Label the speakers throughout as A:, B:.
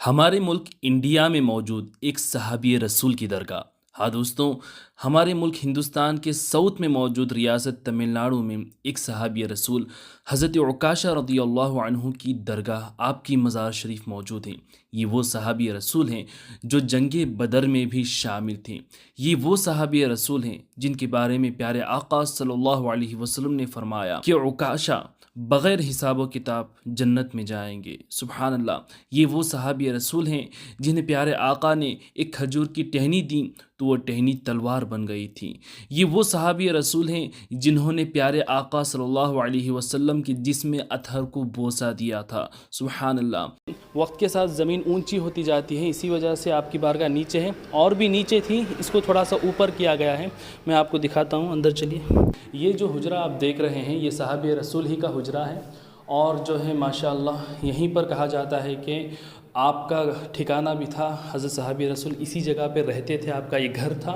A: ہمارے ملک انڈیا میں موجود ایک صحابی رسول کی درگاہ۔ ہاں دوستوں، ہمارے ملک ہندوستان کے ساؤتھ میں موجود ریاست تمل ناڈو میں ایک صحابی رسول حضرت عکاشہ رضی اللہ عنہ کی درگاہ، آپ کی مزار شریف موجود ہے۔ یہ وہ صحابی رسول ہیں جو جنگ بدر میں بھی شامل تھے۔ یہ وہ صحابی رسول ہیں جن کے بارے میں پیارے آقا صلی اللہ علیہ وسلم نے فرمایا کہ عکاشہ بغیر حساب و کتاب جنت میں جائیں گے۔ سبحان اللہ، یہ وہ صحابی رسول ہیں جنہیں پیارے آقا نے ایک کھجور کی ٹہنی دی تو وہ ٹہنی تلوار بن گئی تھی۔ یہ وہ صحابی رسول ہیں جنہوں نے پیارے آقا صلی اللہ علیہ وسلم کے جسم اطہر کو بوسہ دیا تھا۔ سبحان اللہ۔ وقت کے ساتھ زمین اونچی ہوتی جاتی ہے، اسی وجہ سے آپ کی بارگاہ نیچے ہے، اور بھی نیچے تھی، اس کو تھوڑا سا اوپر کیا گیا ہے۔ میں آپ کو دکھاتا ہوں، اندر چلیے۔ یہ جو حجرہ آپ دیکھ رہے ہیں یہ صحابی رسول ہی کا حجرہ ہے، اور جو ہے ماشاءاللہ یہیں پر کہا جاتا ہے کہ آپ کا ٹھکانہ بھی تھا۔ حضرت صحابی رسول اسی جگہ پہ رہتے تھے، آپ کا یہ گھر تھا۔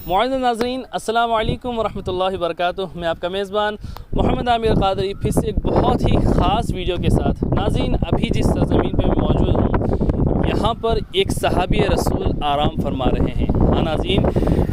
A: معزز ناظرین، السلام علیکم ورحمۃ اللہ وبرکاتہ۔ میں آپ کا میزبان محمد عامر قادری پھر سے ایک بہت ہی خاص ویڈیو کے ساتھ۔ ناظرین، ابھی جس سرزمین پہ میں موجود ہوں یہاں پر ایک صحابی رسول آرام فرما رہے ہیں۔ ہاں ناظرین،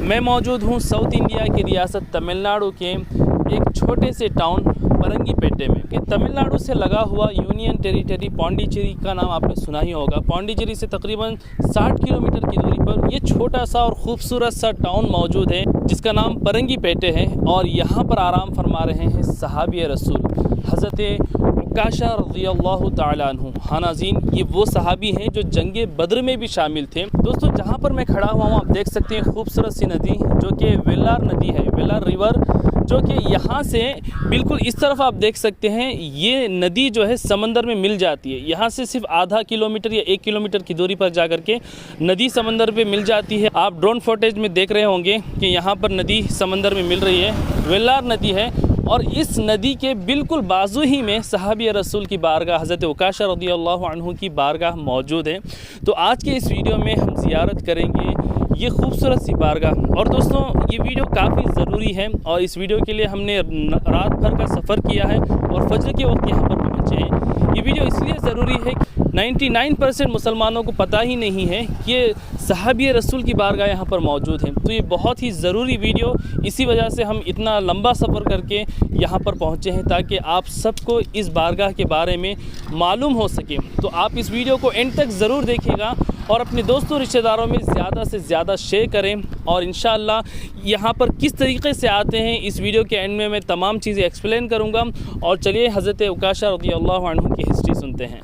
A: میں موجود ہوں ساؤتھ انڈیا کی ریاست تمل ناڈو کے ایک چھوٹے سے ٹاؤن پرنگی پیٹے میں، کہ تمل ناڈو سے لگا ہوا یونین ٹیریٹری پانڈیچیری کا نام آپ نے سنا ہی ہوگا۔ پانڈیچیری سے تقریباً 60 کلومیٹر کی دوری پر یہ چھوٹا سا اور خوبصورت سا ٹاؤن موجود ہے جس کا نام پرنگی پیٹے ہے، اور یہاں پر آرام فرما رہے ہیں صحابی رسول حضرت عکاشہ رضی اللہ تعالیٰ عنہ۔ ہاں ناظرین، یہ وہ صحابی ہیں جو جنگ بدر میں بھی شامل تھے۔ دوستو، جہاں پر میں کھڑا ہوا ہوں آپ دیکھ سکتے ہیں خوبصورت سی ندی جو کہ ویلار ندی ہے، ویلار ریور، جو کہ یہاں سے بالکل اس طرف آپ دیکھ سکتے ہیں یہ ندی جو ہے سمندر میں مل جاتی ہے۔ یہاں سے صرف آدھا کلومیٹر یا 1 کلومیٹر کی دوری پر جا کر کے ندی سمندر پہ مل جاتی ہے۔ آپ ڈرون فوٹیج میں دیکھ رہے ہوں گے کہ یہاں پر ندی سمندر میں مل رہی ہے، ویلار ندی ہے، اور اس ندی کے بالکل بازو ہی میں صحابی رسول کی بارگاہ حضرت عکاشہ رضی اللہ عنہ کی بارگاہ موجود ہے۔ تو آج کے اس ویڈیو میں ہم زیارت کریں گے یہ خوبصورت سی بارگاہ۔ اور دوستوں، یہ ویڈیو کافی ضروری ہے، اور اس ویڈیو کے لیے ہم نے رات بھر کا سفر کیا ہے اور فجر کے وقت یہاں پر پہنچے ہیں۔ یہ ویڈیو اس لیے ضروری ہے کہ 99% مسلمانوں کو پتہ ہی نہیں ہے کہ صحابی رسول کی بارگاہ یہاں پر موجود ہے۔ تو یہ بہت ہی ضروری ویڈیو، اسی وجہ سے ہم اتنا لمبا سفر کر کے یہاں پر پہنچے ہیں تاکہ آپ سب کو اس بارگاہ کے بارے میں معلوم ہو سکے۔ تو آپ اس ویڈیو کو اینڈ تک ضرور دیکھیں گا اور اپنے دوستوں رشتہ داروں میں زیادہ سے زیادہ شیئر کریں، اور انشاءاللہ یہاں پر کس طریقے سے آتے ہیں اس ویڈیو کے اینڈ میں تمام چیزیں ایکسپلین کروں گا۔ اور چلیے حضرت عکاشہ رضی اللہ عنہ کی ہسٹری سنتے ہیں۔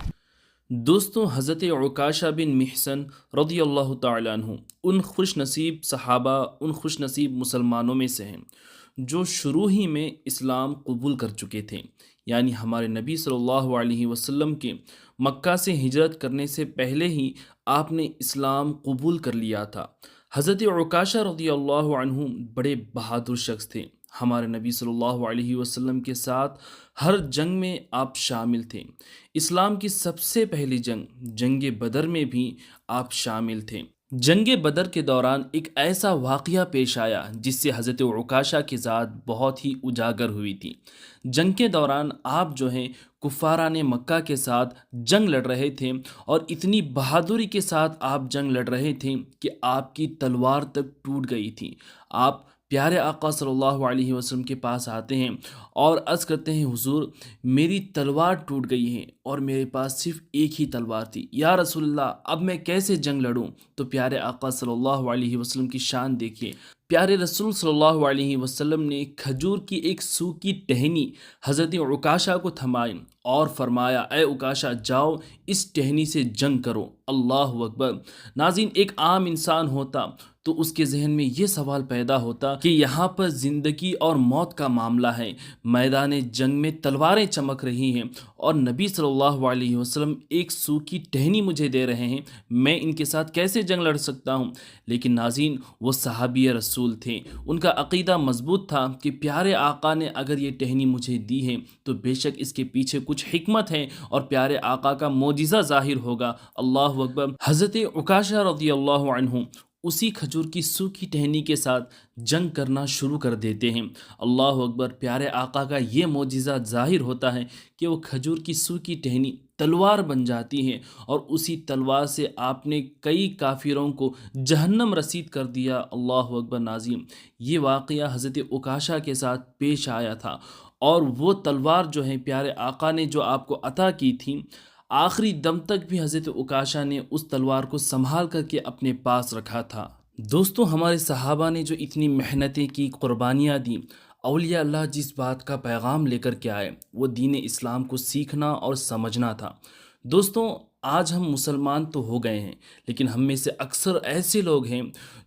A: دوستوں، حضرت عکاشہ بن محصن رضی اللہ تعالیٰ عنہ ان خوش نصیب صحابہ، ان خوش نصیب مسلمانوں میں سے ہیں جو شروع ہی میں اسلام قبول کر چکے تھے، یعنی ہمارے نبی صلی اللہ علیہ وسلم کے مکہ سے ہجرت کرنے سے پہلے ہی آپ نے اسلام قبول کر لیا تھا۔ حضرت عکاشہ رضی اللہ عنہ بڑے بہادر شخص تھے۔ ہمارے نبی صلی اللہ علیہ وسلم کے ساتھ ہر جنگ میں آپ شامل تھے۔ اسلام کی سب سے پہلی جنگ بدر میں بھی آپ شامل تھے۔ جنگ بدر کے دوران ایک ایسا واقعہ پیش آیا جس سے حضرت عکاشہ کی ذات بہت ہی اجاگر ہوئی تھی۔ جنگ کے دوران آپ جو ہیں کفاران مکہ کے ساتھ جنگ لڑ رہے تھے، اور اتنی بہادری کے ساتھ آپ جنگ لڑ رہے تھے کہ آپ کی تلوار تک ٹوٹ گئی تھی۔ آپ پیارے آقا صلی اللہ علیہ وسلم کے پاس آتے ہیں اور عرض کرتے ہیں، حضور میری تلوار ٹوٹ گئی ہے اور میرے پاس صرف ایک ہی تلوار تھی، یا رسول اللہ اب میں کیسے جنگ لڑوں؟ تو پیارے آقا صلی اللہ علیہ وسلم کی شان دیکھیے۔ پیارے رسول صلی اللہ علیہ وسلم نے کھجور کی ایک سوکھی ٹہنی حضرت عکاشہ کو تھمائی اور فرمایا، اے عکاشہ جاؤ اس ٹہنی سے جنگ کرو۔ اللہ اکبر۔ ناظرین، ایک عام انسان ہوتا تو اس کے ذہن میں یہ سوال پیدا ہوتا کہ یہاں پر زندگی اور موت کا معاملہ ہے، میدان جنگ میں تلواریں چمک رہی ہیں اور نبی صلی اللہ علیہ وسلم ایک سوکھی ٹہنی مجھے دے رہے ہیں، میں ان کے ساتھ کیسے جنگ لڑ سکتا ہوں؟ لیکن ناظرین، وہ صحابی رسول تھے، ان کا عقیدہ مضبوط تھا کہ پیارے آقا نے اگر یہ ٹہنی مجھے دی ہے تو بے شک اس کے پیچھے کچھ حکمت ہے اور پیارے آقا کا معجزہ ظاہر ہوگا۔ اللہ اکبر۔ حضرت عکاشہ رضی اللہ عنہ اسی کھجور کی سوکھی ٹہنی کے ساتھ جنگ کرنا شروع کر دیتے ہیں۔ اللہ اکبر! پیارے آقا کا یہ معجزہ ظاہر ہوتا ہے کہ وہ کھجور کی سوکھی ٹہنی تلوار بن جاتی ہے، اور اسی تلوار سے آپ نے کئی کافروں کو جہنم رسید کر دیا۔ اللہ اکبر ناظرین! یہ واقعہ حضرت عکاشہ کے ساتھ پیش آیا تھا، اور وہ تلوار جو ہے پیارے آقا نے جو آپ کو عطا کی تھی، آخری دم تک بھی حضرت عکاشہ نے اس تلوار کو سنبھال کر کے اپنے پاس رکھا تھا۔ دوستوں، ہمارے صحابہ نے جو اتنی محنتیں کی، قربانیاں دیں، اولیاء اللہ جس بات کا پیغام لے کر کے آئے وہ دین اسلام کو سیکھنا اور سمجھنا تھا۔ دوستوں، آج ہم مسلمان تو ہو گئے ہیں، لیکن ہم میں سے اکثر ایسے لوگ ہیں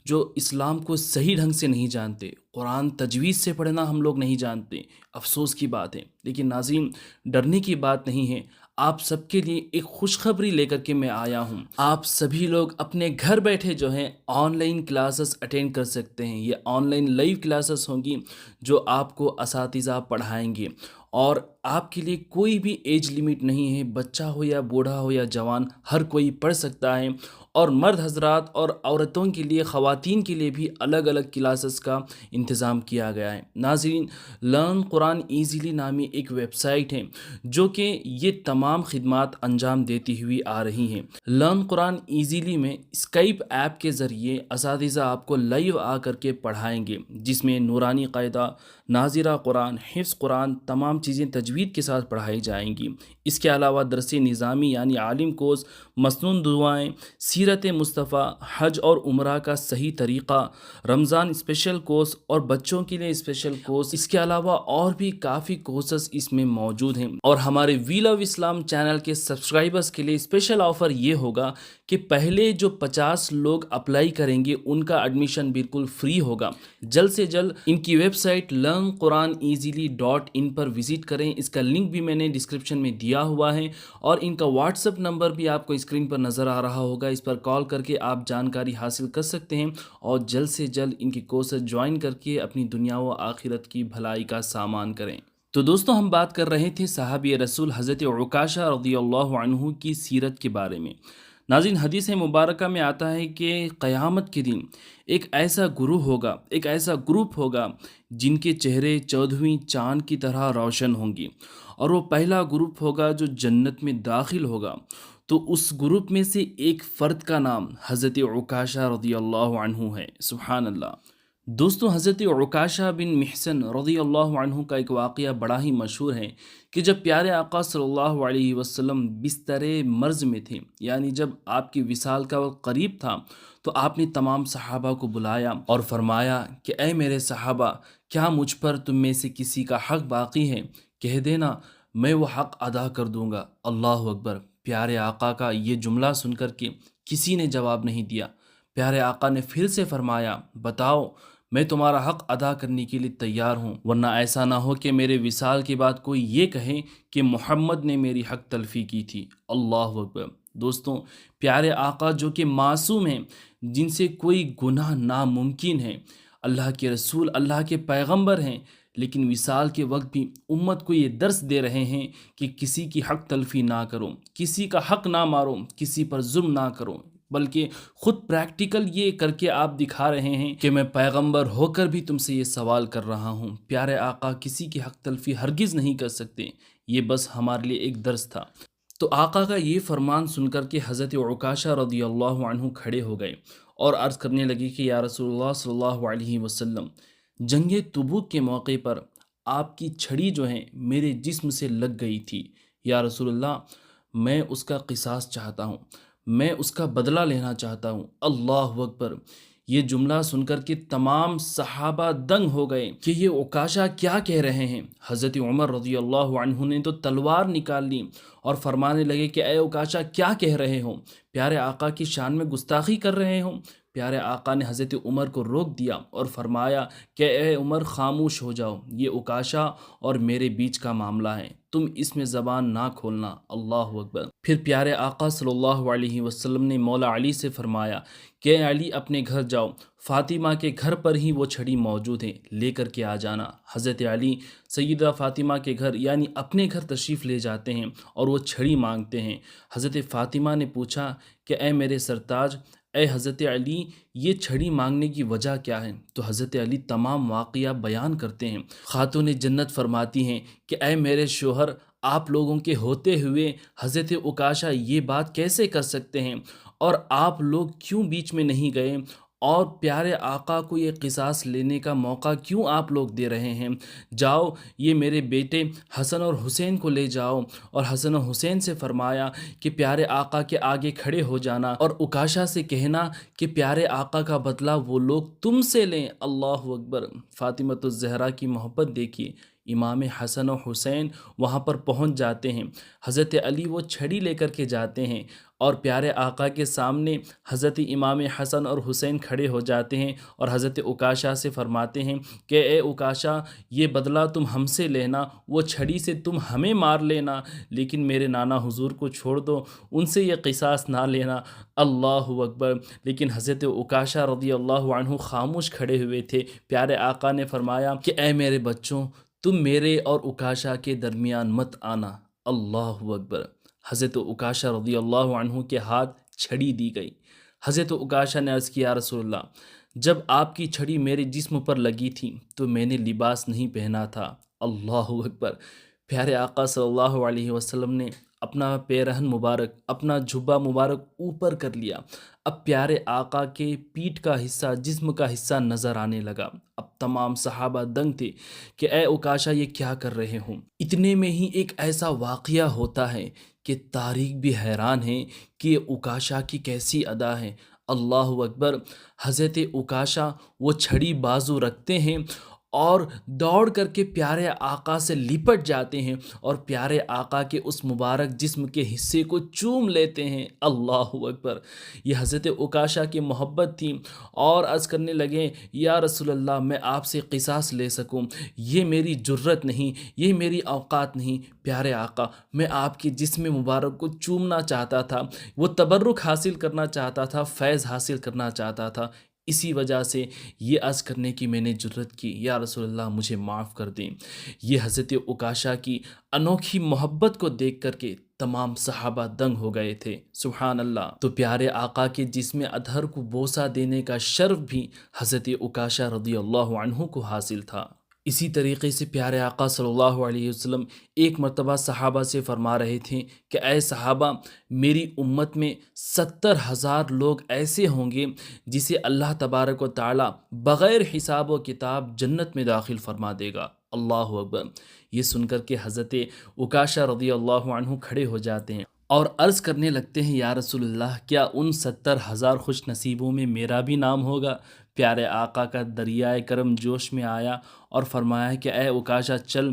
A: جو اسلام کو صحیح ڈھنگ سے نہیں جانتے، قرآن تجوید سے پڑھنا ہم لوگ نہیں جانتے۔ افسوس کی بات ہے، لیکن ناظرین ڈرنے کی بات نہیں ہے۔ آپ سب کے لیے ایک خوشخبری لے کر کے میں آیا ہوں۔ آپ سبھی لوگ اپنے گھر بیٹھے جو ہیں آن لائن کلاسز اٹینڈ کر سکتے ہیں۔ یہ آن لائن لائیو کلاسز ہوں گی جو آپ کو اساتذہ پڑھائیں گے، اور آپ کے لیے کوئی بھی ایج لیمٹ نہیں ہے۔ بچہ ہو یا بوڑھا ہو یا جوان، ہر کوئی پڑھ سکتا ہے، اور مرد حضرات اور عورتوں کے لیے، خواتین کے لیے بھی الگ الگ کلاسز کا انتظام کیا گیا ہے۔ ناظرین، لرن قرآن ایزیلی نامی ایک ویب سائٹ ہے جو کہ یہ تمام خدمات انجام دیتی ہوئی آ رہی ہیں۔ لرن قرآن ایزیلی میں اسکائپ ایپ کے ذریعے اساتذہ آپ کو لائیو آ کر کے پڑھائیں گے، جس میں نورانی قاعدہ، ناظرہ قرآن، حفظ قرآن، تمام چیزیں تجوید کے ساتھ پڑھائی جائیں گی۔ اس کے علاوہ درس نظامی یعنی عالم کورس، مسنون دعائیں، سیرت مصطفیٰ، حج اور عمرہ کا صحیح طریقہ، رمضان اسپیشل کورس اور بچوں کے لیے اسپیشل کورس، اس کے علاوہ اور بھی کافی کورسز اس میں موجود ہیں۔ اور ہمارے وی لو اسلام چینل کے سبسکرائبرز کے لیے اسپیشل آفر یہ ہوگا کہ پہلے جو 50 لوگ اپلائی کریں گے ان کا ایڈمیشن بالکل فری ہوگا۔ جلد سے جلد ان کی ویب سائٹ learnquraneasily.in پر وزٹ کریں۔ اس کا لنک بھی میں نے ڈسکرپشن میں دیا ہوا ہے، اور ان کا واٹس اپ نمبر بھی آپ کو اسکرین پر نظر آ رہا ہوگا۔ اس پر کال کر کے آپ جانکاری حاصل کر سکتے ہیں، اور جلد سے جلد ان کی کورسز جوائن کر کے اپنی دنیا و آخرت کی بھلائی کا سامان کریں۔ تو دوستوں، ہم بات کر رہے تھے صحابی رسول حضرت عکاشہ رضی اللہ عنہ کی سیرت کے بارے میں۔ ناظرین، حدیث مبارکہ میں آتا ہے کہ قیامت کے دن ایک ایسا گروہ ہوگا، ایک ایسا گروپ ہوگا جن کے چہرے 14ویں چاند کی طرح روشن ہوں گی، اور وہ پہلا گروپ ہوگا جو جنت میں داخل ہوگا۔ تو اس گروپ میں سے ایک فرد کا نام حضرت عکاشہ رضی اللہ عنہ ہے۔ سبحان اللہ! دوستو، حضرت عکاشہ بن محصن رضی اللہ عنہ کا ایک واقعہ بڑا ہی مشہور ہے کہ جب پیارے آقا صلی اللہ علیہ وسلم بستر مرض میں تھے، یعنی جب آپ کی وصال کا وقت قریب تھا، تو آپ نے تمام صحابہ کو بلایا اور فرمایا کہ اے میرے صحابہ، کیا مجھ پر تم میں سے کسی کا حق باقی ہے؟ کہہ دینا، میں وہ حق ادا کر دوں گا۔ اللہ اکبر! پیارے آقا کا یہ جملہ سن کر کے کسی نے جواب نہیں دیا۔ پیارے آقا نے پھر سے فرمایا، بتاؤ، میں تمہارا حق ادا کرنے کے لیے تیار ہوں، ورنہ ایسا نہ ہو کہ میرے وصال کے بعد کوئی یہ کہے کہ محمد نے میری حق تلفی کی تھی۔ اللہ اکبر! دوستوں، پیارے آقا جو کہ معصوم ہیں، جن سے کوئی گناہ ناممکن ہے، اللہ کے رسول، اللہ کے پیغمبر ہیں، لیکن وصال کے وقت بھی امت کو یہ درس دے رہے ہیں کہ کسی کی حق تلفی نہ کرو، کسی کا حق نہ مارو، کسی پر ظلم نہ کرو، بلکہ خود پریکٹیکل یہ کر کے آپ دکھا رہے ہیں کہ میں پیغمبر ہو کر بھی تم سے یہ سوال کر رہا ہوں۔ پیارے آقا کسی کی حق تلفی ہرگز نہیں کر سکتے، یہ بس ہمارے لیے ایک درس تھا۔ تو آقا کا یہ فرمان سن کر کے حضرت عکاشہ رضی اللہ عنہ کھڑے ہو گئے اور عرض کرنے لگے کہ یا رسول اللہ صلی اللہ علیہ وسلم، جنگ تبوک کے موقع پر آپ کی چھڑی جو ہے میرے جسم سے لگ گئی تھی۔ یا رسول اللہ، میں اس کا قصاص چاہتا ہوں، میں اس کا بدلہ لینا چاہتا ہوں۔ اللہ اکبر! یہ جملہ سن کر کے تمام صحابہ دنگ ہو گئے کہ یہ عکاشہ کیا کہہ رہے ہیں۔ حضرت عمر رضی اللہ عنہ نے تو تلوار نکال لی اور فرمانے لگے کہ اے عکاشہ، کیا کہہ رہے ہو؟ پیارے آقا کی شان میں گستاخی کر رہے ہو؟ پیارے آقا نے حضرت عمر کو روک دیا اور فرمایا کہ اے عمر، خاموش ہو جاؤ، یہ عکاشہ اور میرے بیچ کا معاملہ ہے، تم اس میں زبان نہ کھولنا۔ اللہ اکبر! پھر پیارے آقا صلی اللہ علیہ وسلم نے مولا علی سے فرمایا کہ اے علی، اپنے گھر جاؤ، فاطمہ کے گھر پر ہی وہ چھڑی موجود ہے، لے کر کے آ جانا۔ حضرت علی سیدہ فاطمہ کے گھر یعنی اپنے گھر تشریف لے جاتے ہیں اور وہ چھڑی مانگتے ہیں۔ حضرت فاطمہ نے پوچھا کہ اے میرے سرتاج، اے حضرت علی یہ چھڑی مانگنے کی وجہ کیا ہے؟ تو حضرت علی تمام واقعہ بیان کرتے ہیں۔ خاتون جنت فرماتی ہیں کہ اے میرے شوہر، آپ لوگوں کے ہوتے ہوئے حضرت عکاشہ یہ بات کیسے کر سکتے ہیں، اور آپ لوگ کیوں بیچ میں نہیں گئے، اور پیارے آقا کو یہ قصاص لینے کا موقع کیوں آپ لوگ دے رہے ہیں؟ جاؤ یہ میرے بیٹے حسن اور حسین کو لے جاؤ، اور حسن و حسین سے فرمایا کہ پیارے آقا کے آگے کھڑے ہو جانا، اور عکاشہ سے کہنا کہ پیارے آقا کا بدلہ وہ لوگ تم سے لیں۔ اللہ اکبر! فاطمۃ الزہرا کی محبت دیکھیے۔ امام حسن و حسین وہاں پر پہنچ جاتے ہیں، حضرت علی وہ چھڑی لے کر کے جاتے ہیں، اور پیارے آقا کے سامنے حضرت امام حسن اور حسین کھڑے ہو جاتے ہیں، اور حضرت عکاشہ سے فرماتے ہیں کہ اے عکاشہ یہ بدلہ تم ہم سے لینا، وہ چھڑی سے تم ہمیں مار لینا، لیکن میرے نانا حضور کو چھوڑ دو، ان سے یہ قصاص نہ لینا۔ اللہ اکبر! لیکن حضرت عکاشہ رضی اللہ عنہ خاموش کھڑے ہوئے تھے۔ پیارے آقا نے فرمایا کہ اے میرے بچوں، تم میرے اور عکاشہ کے درمیان مت آنا۔ اللہ اکبر! حضرت عکاشہ رضی اللہ عنہ کے ہاتھ چھڑی دی گئی۔ حضرت عکاشہ نے عرض کیا، یا رسول اللہ، جب آپ کی چھڑی میرے جسم پر لگی تھی تو میں نے لباس نہیں پہنا تھا۔ اللہ اکبر! پیارے آقا صلی اللہ علیہ وسلم نے اپنا پیرہن مبارک، اپنا جھبا مبارک اوپر کر لیا۔ اب پیارے آقا کے پیٹھ کا حصہ، جسم کا حصہ نظر آنے لگا۔ اب تمام صحابہ دنگ تھے کہ اے عکاشہ یہ کیا کر رہے ہوں؟ اتنے میں ہی ایک ایسا واقعہ ہوتا ہے کہ تاریخ بھی حیران ہے کہ یہ عکاشہ کی کیسی ادا ہے۔ اللہ اکبر! حضرت عکاشہ وہ چھڑی بازو رکھتے ہیں اور دوڑ کر کے پیارے آقا سے لپٹ جاتے ہیں، اور پیارے آقا کے اس مبارک جسم کے حصے کو چوم لیتے ہیں۔ اللہ اکبر! یہ حضرت عکاشہ کی محبت تھی، اور عرض کرنے لگے، یا رسول اللہ میں آپ سے قصاص لے سکوں یہ میری جرت نہیں، یہ میری اوقات نہیں۔ پیارے آقا میں آپ کے جسم مبارک کو چومنا چاہتا تھا، وہ تبرک حاصل کرنا چاہتا تھا، فیض حاصل کرنا چاہتا تھا، اسی وجہ سے یہ عرض کرنے کی میں نے جرت کی، یا رسول اللہ مجھے معاف کر دیں۔ یہ حضرت عکاشہ کی انوکھی محبت کو دیکھ کر کے تمام صحابہ دنگ ہو گئے تھے۔ سبحان اللہ! تو پیارے آقا کے جسم اطہر کو بوسہ دینے کا شرف بھی حضرت عکاشہ رضی اللہ عنہ کو حاصل تھا۔ اسی طریقے سے پیارے آقا صلی اللہ علیہ وسلم ایک مرتبہ صحابہ سے فرما رہے تھے کہ اے صحابہ، میری امت میں 70,000 لوگ ایسے ہوں گے جسے اللہ تبارک و تعالی بغیر حساب و کتاب جنت میں داخل فرما دے گا۔ اللہ اکبر! یہ سن کر کے حضرت عکاشہ رضی اللہ عنہ کھڑے ہو جاتے ہیں اور عرض کرنے لگتے ہیں، یا رسول اللہ کیا ان 70,000 خوش نصیبوں میں میرا بھی نام ہوگا؟ پیارے آقا کا دریائے کرم جوش میں آیا اور فرمایا کہ اے عکاشہ چل،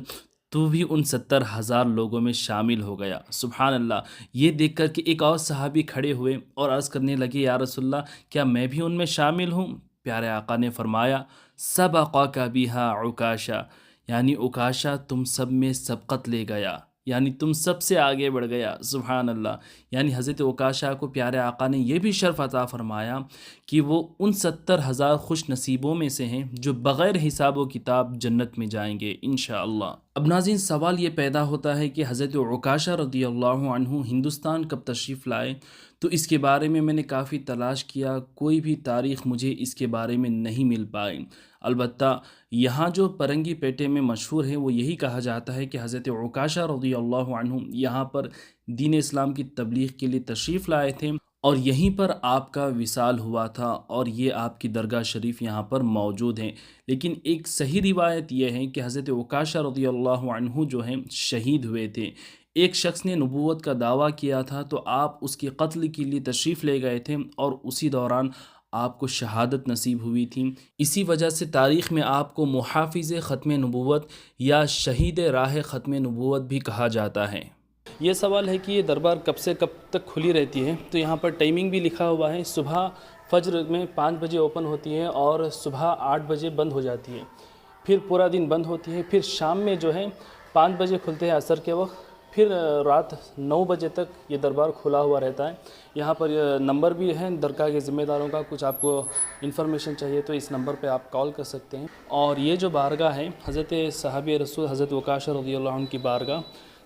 A: تو بھی ان 70,000 لوگوں میں شامل ہو گیا۔ سبحان اللہ! یہ دیکھ کر کہ ایک اور صحابی کھڑے ہوئے اور عرض کرنے لگے، یا رسول اللہ کیا میں بھی ان میں شامل ہوں؟ پیارے آقا نے فرمایا، سبقک بہا عکاشہ، یعنی عکاشہ تم سب میں سبقت لے گیا، یعنی تم سب سے آگے بڑھ گیا۔ سبحان اللہ! یعنی حضرت عکاشہ کو پیارے آقا نے یہ بھی شرف عطا فرمایا کہ وہ ان 70,000 خوش نصیبوں میں سے ہیں جو بغیر حساب و کتاب جنت میں جائیں گے انشاءاللہ۔ اب ناظرین سوال یہ پیدا ہوتا ہے کہ حضرت عکاشہ رضی اللہ عنہ ہندوستان کب تشریف لائے؟ تو اس کے بارے میں نے کافی تلاش کیا، کوئی بھی تاریخ مجھے اس کے بارے میں نہیں مل پائی۔ البتہ یہاں جو پرنگی پیٹے میں مشہور ہے وہ یہی کہا جاتا ہے کہ حضرت عکاشہ رضی اللہ عنہ یہاں پر دین اسلام کی تبلیغ کے لیے تشریف لائے تھے، اور یہیں پر آپ کا وصال ہوا تھا، اور یہ آپ کی درگاہ شریف یہاں پر موجود ہیں۔ لیکن ایک صحیح روایت یہ ہے کہ حضرت عکاشہ رضی اللہ عنہ جو ہیں شہید ہوئے تھے۔ ایک شخص نے نبوت کا دعویٰ کیا تھا تو آپ اس کے قتل کے لیے تشریف لے گئے تھے، اور اسی دوران آپ کو شہادت نصیب ہوئی تھی۔ اسی وجہ سے تاریخ میں آپ کو محافظ ختم نبوت یا شہید راہ ختم نبوت بھی کہا جاتا ہے۔ یہ سوال ہے کہ یہ دربار کب سے کب تک کھلی رہتی ہے؟ تو یہاں پر ٹائمنگ بھی لکھا ہوا ہے، صبح فجر میں 5 بجے اوپن ہوتی ہے اور صبح 8 بجے بند ہو جاتی ہے، پھر پورا دن بند ہوتی ہے، پھر شام میں جو ہے 5 بجے کھلتے ہیں عصر کے وقت، پھر رات 9 بجے تک یہ دربار کھلا ہوا رہتا ہے۔ یہاں پر نمبر بھی ہے درگاہ کے ذمہ داروں کا، کچھ آپ کو انفارمیشن چاہیے تو اس نمبر پہ آپ کال کر سکتے ہیں۔ اور یہ جو بارگاہ ہے حضرت صحابی رسول حضرت عکاشہ رضی اللہ عنہ کی بارگاہ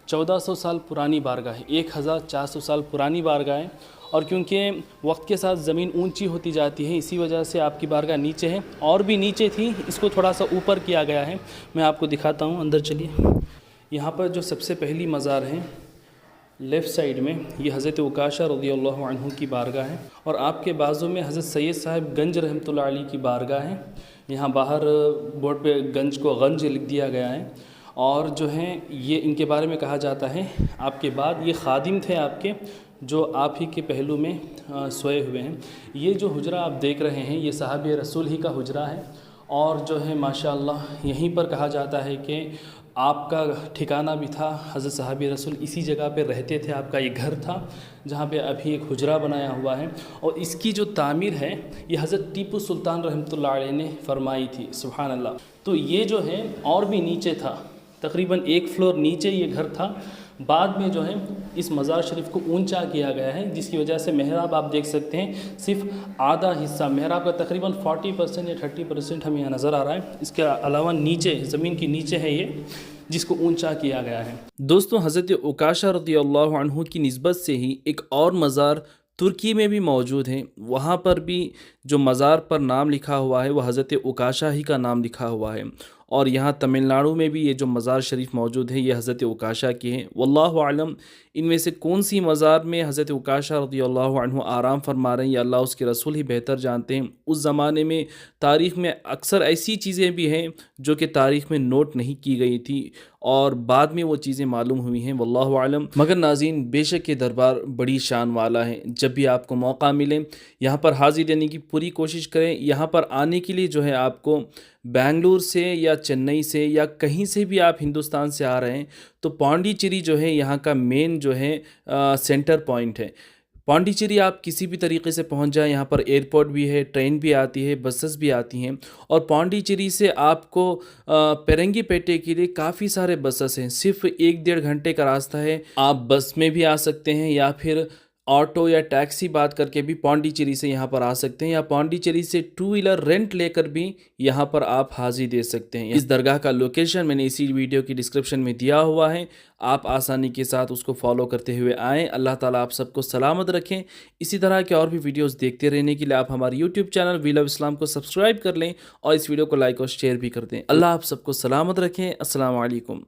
A: 1400 سال پرانی بارگاہ ہے، 1400 سال پرانی بارگاہ ہے، اور کیونکہ وقت کے ساتھ زمین اونچی ہوتی جاتی ہے اسی وجہ سے آپ کی بارگاہ نیچے ہے، اور بھی نیچے تھی، اس کو تھوڑا سا اوپر کیا گیا ہے۔ میں آپ کو دکھاتا ہوں، اندر چلیے۔ یہاں پر جو سب سے پہلی مزار ہے لیفٹ سائیڈ میں، یہ حضرت عکاشہ رضی اللہ عنہ کی بارگاہ ہے، اور آپ کے بازو میں حضرت سید صاحب گنج رحمۃ اللہ علیہ کی بارگاہ ہے۔ یہاں باہر بورڈ پہ گنج کو غنج لکھ دیا گیا ہے، اور جو ہیں یہ ان کے بارے میں کہا جاتا ہے آپ کے بعد یہ خادم تھے آپ کے، جو آپ ہی کے پہلو میں سوئے ہوئے ہیں۔ یہ جو حجرہ آپ دیکھ رہے ہیں یہ صحابی رسول ہی کا حجرہ ہے، اور جو ہے ماشاءاللہ یہیں پر کہا جاتا ہے کہ آپ کا ٹھکانہ بھی تھا، حضرت صحابی رسول اسی جگہ پہ رہتے تھے، آپ کا یہ گھر تھا جہاں پہ ابھی ایک حجرہ بنایا ہوا ہے، اور اس کی جو تعمیر ہے یہ حضرت ٹیپو سلطان رحمۃ اللہ علیہ نے فرمائی تھی، سبحان اللہ۔ تو یہ جو ہے اور بھی نیچے تھا، تقریباً ایک فلور نیچے یہ گھر تھا، بعد میں جو ہے اس مزار شریف کو اونچا کیا گیا ہے، جس کی وجہ سے محراب آپ دیکھ سکتے ہیں صرف آدھا حصہ محراب کا تقریباً 40% یا 30% ہمیں یہاں نظر آ رہا ہے، اس کے علاوہ نیچے زمین کی نیچے ہے یہ، جس کو اونچا کیا گیا ہے۔ دوستو حضرت عکاشہ رضی اللہ عنہ کی نسبت سے ہی ایک اور مزار ترکی میں بھی موجود ہیں، وہاں پر بھی جو مزار پر نام لکھا ہوا ہے وہ حضرت عکاشہ ہی کا نام لکھا ہوا ہے، اور یہاں تمل ناڈو میں بھی یہ جو مزار شریف موجود ہے یہ حضرت عکاشہ کی ہیں۔ واللہ اعلم ان میں سے کون سی مزار میں حضرت عکاشہ رضی اللہ عنہ آرام فرما رہے ہیں، یا اللہ اس کے رسول ہی بہتر جانتے ہیں۔ اس زمانے میں تاریخ میں اکثر ایسی چیزیں بھی ہیں جو کہ تاریخ میں نوٹ نہیں کی گئی تھی، اور بعد میں وہ چیزیں معلوم ہوئی ہیں، واللہ اعلم۔ مگر ناظرین بے شک یہ دربار بڑی شان والا ہے، جب بھی آپ کو موقع ملے یہاں پر حاضری دینے کی پوری کوشش کریں۔ یہاں پر آنے کے لیے جو ہے آپ کو بنگلور سے یا چنئی سے یا کہیں سے بھی آپ ہندوستان سے آ رہے ہیں تو پانڈیچیری جو ہے یہاں کا مین جو ہے سینٹر پوائنٹ ہے۔ پانڈیچیری آپ کسی بھی طریقے سے پہنچ جائیں، یہاں پر ایئرپورٹ بھی ہے، ٹرین بھی آتی ہے، بسز بھی آتی ہیں، اور پانڈیچیری سے آپ کو پیرنگی پیٹے کے لیے کافی سارے بسز ہیں، صرف 1-1.5 گھنٹے کا راستہ ہے۔ آپ بس میں بھی آ سکتے ہیں، یا پھر آٹو یا ٹیکسی بات کر کے بھی پانڈیچیری سے یہاں پر آ سکتے ہیں، یا پانڈیچیری سے 2 ویلر رینٹ لے کر بھی یہاں پر آپ حاضری دے سکتے ہیں۔ اس درگاہ کا لوکیشن میں نے اسی ویڈیو کی ڈسکرپشن میں دیا ہوا ہے، آپ آسانی کے ساتھ اس کو فالو کرتے ہوئے آئیں۔ اللہ تعالیٰ آپ سب کو سلامت رکھیں۔ اسی طرح کے اور بھی ویڈیوز دیکھتے رہنے کے لیے آپ ہمارے یوٹیوب چینل وی لو اسلام کو سبسکرائب کر لیں، اور اس ویڈیو کو لائک اور شیئر بھی کر دیں۔ اللہ آپ سب کو سلامت رکھیں۔ السلام علیکم۔